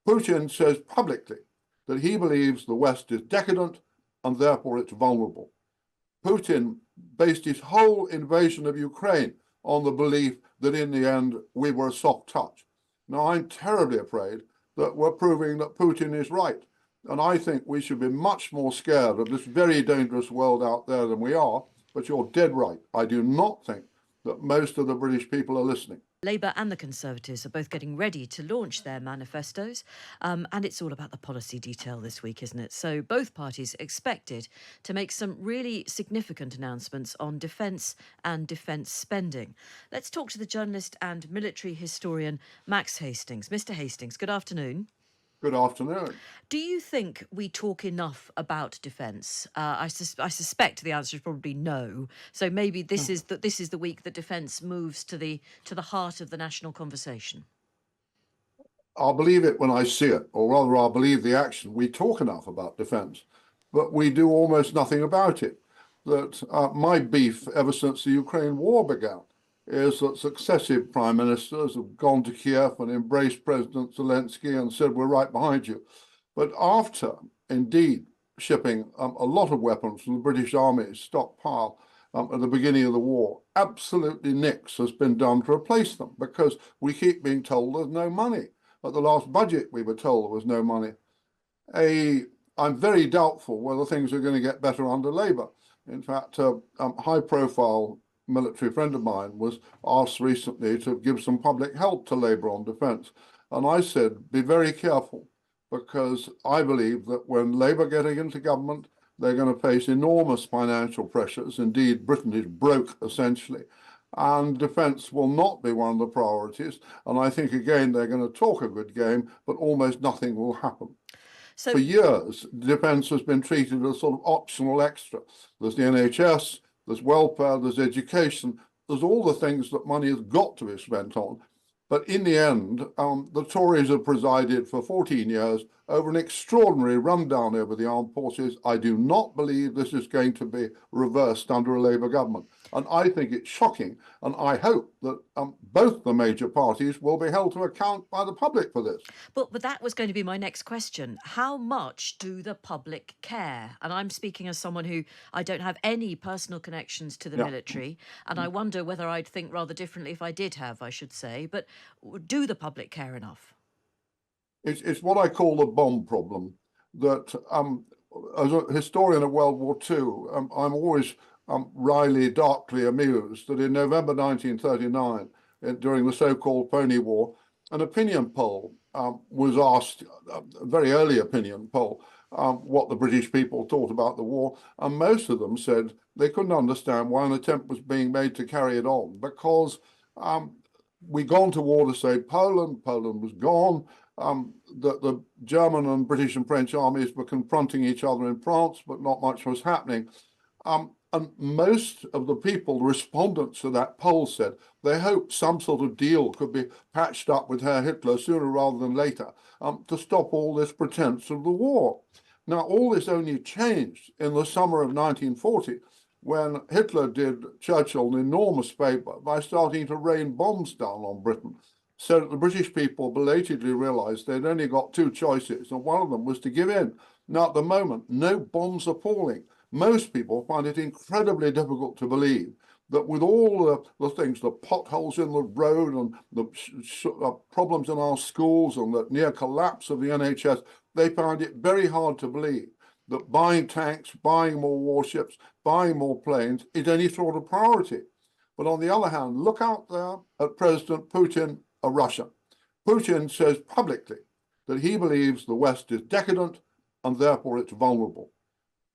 Putin says publicly that he believes the West is decadent and therefore it's vulnerable. Putin based his whole invasion of Ukraine on the belief that in the end we were a soft touch. Now, I'm terribly afraid that we're proving that Putin is right. And I think we should be much more scared of this very dangerous world out there than we are. But you're dead right. I do not think that most of the British people are listening. Labour and the Conservatives are both getting ready to launch their manifestos, and it's all about the policy detail this week, isn't it? So both parties expected to make some really significant announcements on defence and defence spending. Let's talk to the journalist and military historian Max Hastings. Mr. Hastings, good afternoon. Good afternoon. Do you think we talk enough about defence? I suspect the answer is probably no. So maybe this is the week that defence moves to the heart of the national conversation. I'll believe it when I see it, or rather I'll believe the action. We talk enough about defence, but we do almost nothing about it. That my beef ever since the Ukraine war began is that successive prime ministers have gone to Kiev and embraced President Zelensky and said, we're right behind you. But after, indeed, shipping a lot of weapons from the British Army's stockpile at the beginning of the war, absolutely nix has been done to replace them because we keep being told there's no money. At the last budget, we were told there was no money. I'm very doubtful whether things are going to get better under Labour. In fact, a high-profile military friend of mine was asked recently to give some public help to Labour on defence. And I said, be very careful, because I believe that when Labour getting into government, they're going to face enormous financial pressures. Indeed, Britain is broke, essentially. And defence will not be one of the priorities. And I think, again, they're going to talk a good game, but almost nothing will happen. So, for years, defence has been treated as sort of optional extra. There's the NHS, there's welfare, there's education, there's all the things that money has got to be spent on. But in the end, the Tories have presided for 14 years over an extraordinary rundown over the armed forces. I do not believe this is going to be reversed under a Labour government. And I think it's shocking. And I hope that both the major parties will be held to account by the public for this. But that was going to be my next question. How much do the public care? And I'm speaking as someone who I don't have any personal connections to the military. And I wonder whether I'd think rather differently if I did have, I should say. But do the public care enough? It's what I call the bomb problem. That as a historian of World War II, I'm always wryly, darkly amused that in November 1939, during the so-called Pony War, an opinion poll was asked, a very early opinion poll, what the British people thought about the war, and most of them said they couldn't understand why an attempt was being made to carry it on, because we'd gone to war to save Poland, Poland was gone, the German and British and French armies were confronting each other in France, but not much was happening. And most of the people, the respondents to that poll said they hoped some sort of deal could be patched up with Herr Hitler sooner rather than later to stop all this pretense of the war. Now, all this only changed in the summer of 1940 when Hitler did Churchill an enormous favour by starting to rain bombs down on Britain, so that the British people belatedly realised they'd only got two choices, and one of them was to give in. Now, at the moment, no bombs are falling. Most people find it incredibly difficult to believe that with all the things, the potholes in the road and the problems in our schools and the near collapse of the NHS, they find it very hard to believe that buying tanks, buying more warships, buying more planes is any sort of priority. But on the other hand, look out there at President Putin of Russia. Putin says publicly that he believes the West is decadent and therefore it's vulnerable.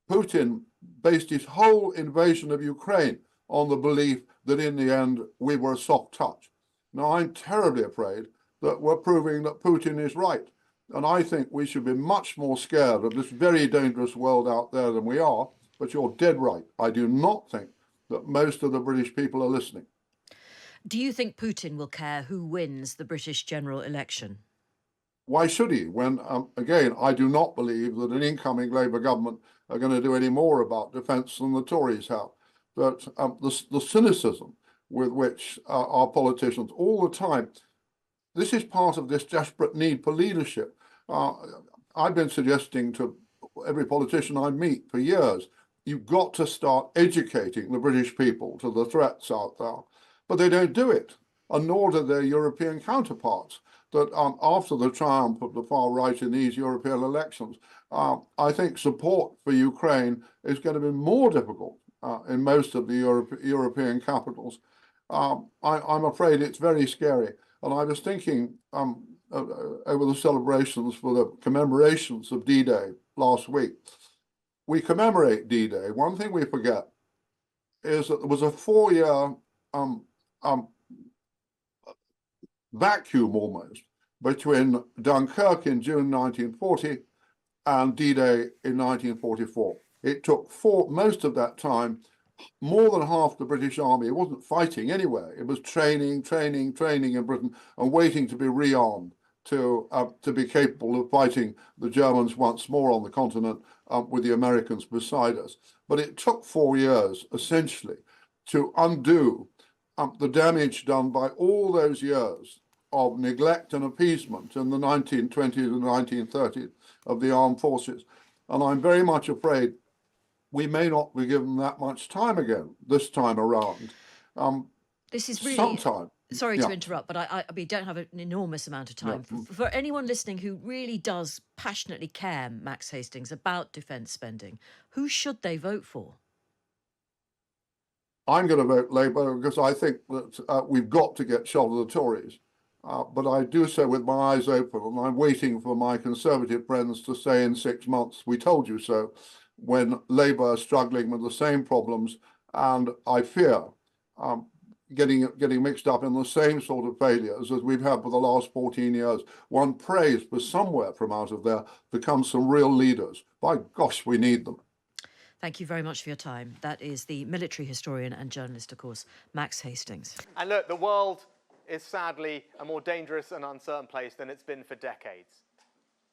Putin based his whole invasion of Ukraine on the belief that in the end we were a soft touch. Now, I'm terribly afraid that we're proving that Putin is right. And I think we should be much more scared of this very dangerous world out there than we are. But you're dead right. I do not think that most of the British people are listening. Do you think Putin will care who wins the British general election? Why should he? When, again, I do not believe that an incoming Labour government are going to do any more about defence than the Tories have. But the cynicism with which our politicians all the time, this is part of this desperate need for leadership. Uh, I've been suggesting to every politician I meet for years, you've got to start educating the British people to the threats out there. But they don't do it, and nor do their European counterparts. That after the triumph of the far right in these European elections, I think support for Ukraine is going to be more difficult in most of the European capitals. I'm afraid it's very scary. And I was thinking over the celebrations for the commemorations of D-Day last week. We commemorate D-Day. One thing we forget is that there was a 4-year vacuum almost between Dunkirk in June 1940 and D-Day in 1944. It took most of that time, more than half the British army wasn't fighting anywhere. It was training in Britain and waiting to be rearmed to be capable of fighting the Germans once more on the continent with the Americans beside us. But it took 4 years, essentially, to undo the damage done by all those years of neglect and appeasement in the 1920s and 1930s of the armed forces. And I'm very much afraid we may not be given that much time again this time around. This is really sometime. Sorry Yeah. to interrupt, but we don't have an enormous amount of time. Yeah. For anyone listening who really does passionately care, Max Hastings, about defence spending, who should they vote for? I'm going to vote Labour because I think that we've got to get shot of the Tories. But I do so with my eyes open, and I'm waiting for my Conservative friends to say in 6 months, we told you so, when Labour are struggling with the same problems, and I fear getting mixed up in the same sort of failures as we've had for the last 14 years. One prays for somewhere from out of there to come some real leaders. By gosh, we need them. Thank you very much for your time. That is the military historian and journalist, of course, Max Hastings. And look, the world is sadly a more dangerous and uncertain place than it's been for decades.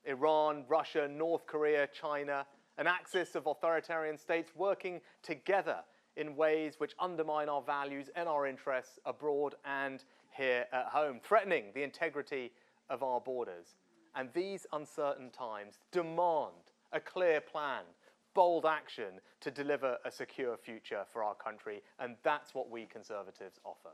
Iran, Russia, North Korea, China, an axis of authoritarian states working together in ways which undermine our values and our interests abroad and here at home, threatening the integrity of our borders. And these uncertain times demand a clear plan, bold action to deliver a secure future for our country, and that's what we Conservatives offer.